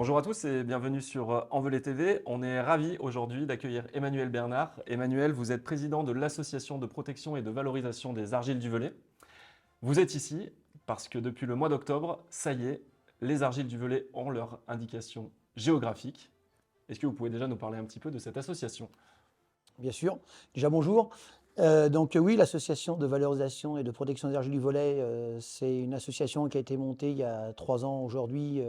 Bonjour à tous et bienvenue sur Envolé TV. On est ravis aujourd'hui d'accueillir Emmanuel Bernard. Emmanuel, vous êtes président de l'Association de protection et de valorisation des argiles du Velay. Vous êtes ici parce que depuis le mois d'octobre, ça y est, les argiles du Velay ont leur indication géographique. Est-ce que vous pouvez déjà nous parler un petit peu de cette association? Bien sûr. Déjà, bonjour. Oui, l'association de valorisation et de protection des argiles du Velay, c'est une association qui a été montée il y a 3 ans aujourd'hui,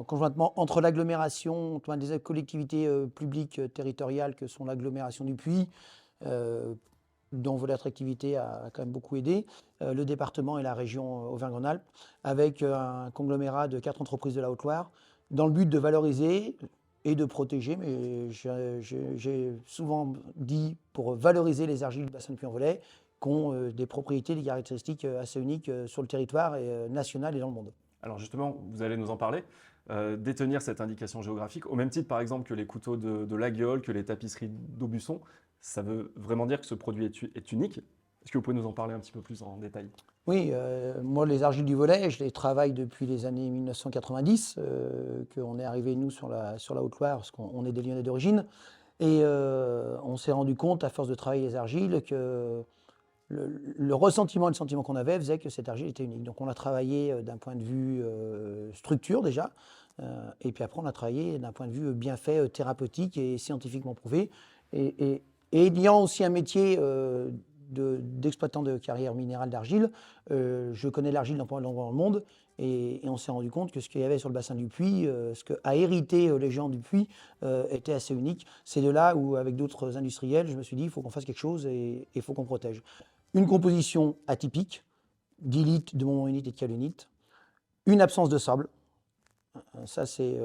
conjointement entre l'agglomération, enfin, des collectivités publiques territoriales que sont l'agglomération du Puy, euh, dont Velay Attractivité a quand même beaucoup aidé, le département et la région Auvergne-Rhône-Alpes, avec un conglomérat de 4 entreprises de la Haute-Loire, dans le but de valoriser et de protéger, mais j'ai souvent dit pour valoriser les argiles du bassin du Puy-en-Velay, qui ont des propriétés, des caractéristiques assez uniques sur le territoire national et dans le monde. Alors justement, vous allez nous en parler. Détenir cette indication géographique, au même titre par exemple que les couteaux de La Guiole, que les tapisseries d'Aubusson, ça veut vraiment dire que ce produit est unique. Est-ce que vous pouvez nous en parler un petit peu plus en détail? Oui, moi les argiles du Velay, je les travaille depuis les années 1990, qu'on est arrivé nous sur la Haute-Loire, parce qu'on est des Lyonnais d'origine. Et on s'est rendu compte, à force de travailler les argiles, que le ressentiment et le sentiment qu'on avait faisait que cette argile était unique. Donc on a travaillé d'un point de vue structure déjà, et puis après on a travaillé d'un point de vue bienfait thérapeutique et scientifiquement prouvé. Et ayant aussi un métier d'exploitant de carrière minérale d'argile, je connais l'argile dans le monde, et on s'est rendu compte que ce qu'il y avait sur le bassin du Puy, ce qu'a hérité les gens du Puy, était assez unique. C'est de là où, avec d'autres industriels, je me suis dit, il faut qu'on fasse quelque chose et il faut qu'on protège. Une composition atypique, d'illite, de montmorillonite et de kaolinite, une absence de sable, ça c'est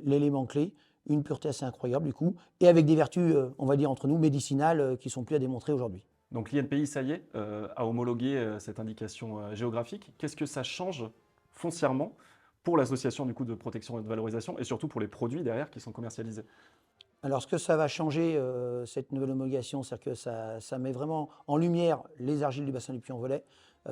l'élément clé, une pureté assez incroyable du coup, et avec des vertus, on va dire entre nous, médicinales qui sont plus à démontrer aujourd'hui. Donc l'INPI, ça y est, a homologué cette indication géographique. Qu'est-ce que ça change foncièrement pour l'association du coup de protection et de valorisation et surtout pour les produits derrière qui sont commercialisés? Alors, ce que ça va changer, cette nouvelle homologation, c'est que ça met vraiment en lumière les argiles du bassin du Puy-en-Velay,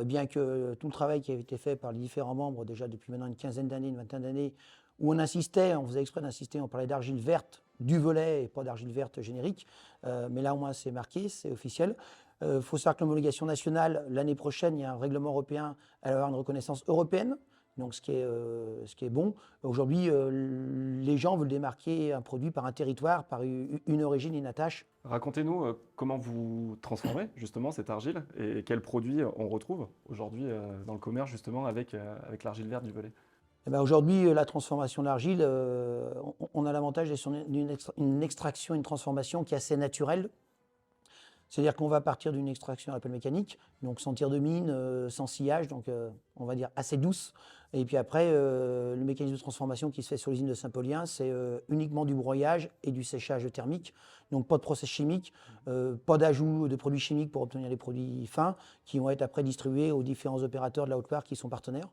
bien que tout le travail qui avait été fait par les différents membres, déjà depuis maintenant une quinzaine d'années, une vingtaine d'années, où on insistait, on faisait exprès d'insister, on parlait d'argile verte du Velay et pas d'argile verte générique, mais là au moins c'est marqué, c'est officiel. Il faut savoir que l'homologation nationale, l'année prochaine, il y a un règlement européen, elle va avoir une reconnaissance européenne, donc ce qui est bon. Aujourd'hui, les gens veulent démarquer un produit par un territoire, par une origine, une attache. Racontez-nous comment vous transformez justement cette argile et quels produits on retrouve aujourd'hui dans le commerce justement avec l'argile verte du Velay. Eh ben aujourd'hui, la transformation de l'argile, on a l'avantage d'être sur une extraction, une transformation qui est assez naturelle. C'est-à-dire qu'on va partir d'une extraction à l'appel mécanique, donc sans tir de mine, sans sillage, donc on va dire assez douce. Et puis après, le mécanisme de transformation qui se fait sur l'usine de Saint-Paulien, c'est uniquement du broyage et du séchage thermique. Donc pas de process chimique, pas d'ajout de produits chimiques pour obtenir les produits fins, qui vont être après distribués aux différents opérateurs de la Haute-Loire qui sont partenaires.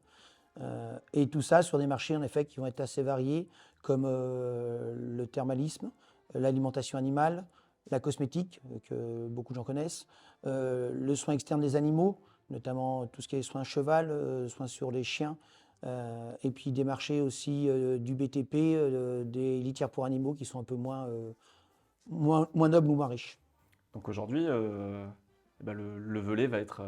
Et tout ça sur des marchés en effet qui vont être assez variés, comme le thermalisme, l'alimentation animale, la cosmétique, que beaucoup de gens connaissent, le soin externe des animaux, notamment tout ce qui est soins cheval, soins sur les chiens, et puis des marchés aussi du BTP, des litières pour animaux qui sont un peu moins nobles ou moins riches. Donc aujourd'hui, eh ben, le Velay va être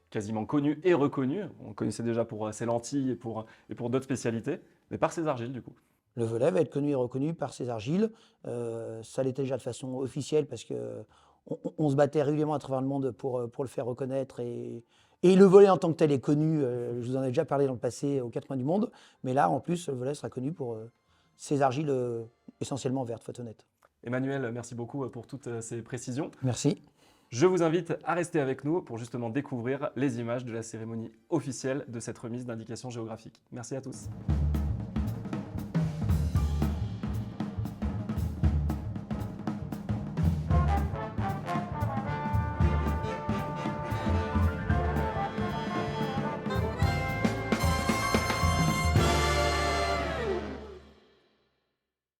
quasiment connu et reconnu. On le connaissait déjà pour ses lentilles et pour d'autres spécialités, mais par ses argiles du coup. Le Velay va être connu et reconnu par ses argiles. Ça l'était déjà de façon officielle parce qu'on se battait régulièrement à travers le monde pour le faire reconnaître. Et le Velay en tant que tel est connu, je vous en ai déjà parlé dans le passé aux 4 coins du monde, mais là en plus le Velay sera connu pour ses argiles essentiellement vertes, faut être honnête. Emmanuel, merci beaucoup pour toutes ces précisions. Merci. Je vous invite à rester avec nous pour justement découvrir les images de la cérémonie officielle de cette remise d'indication géographique. Merci à tous.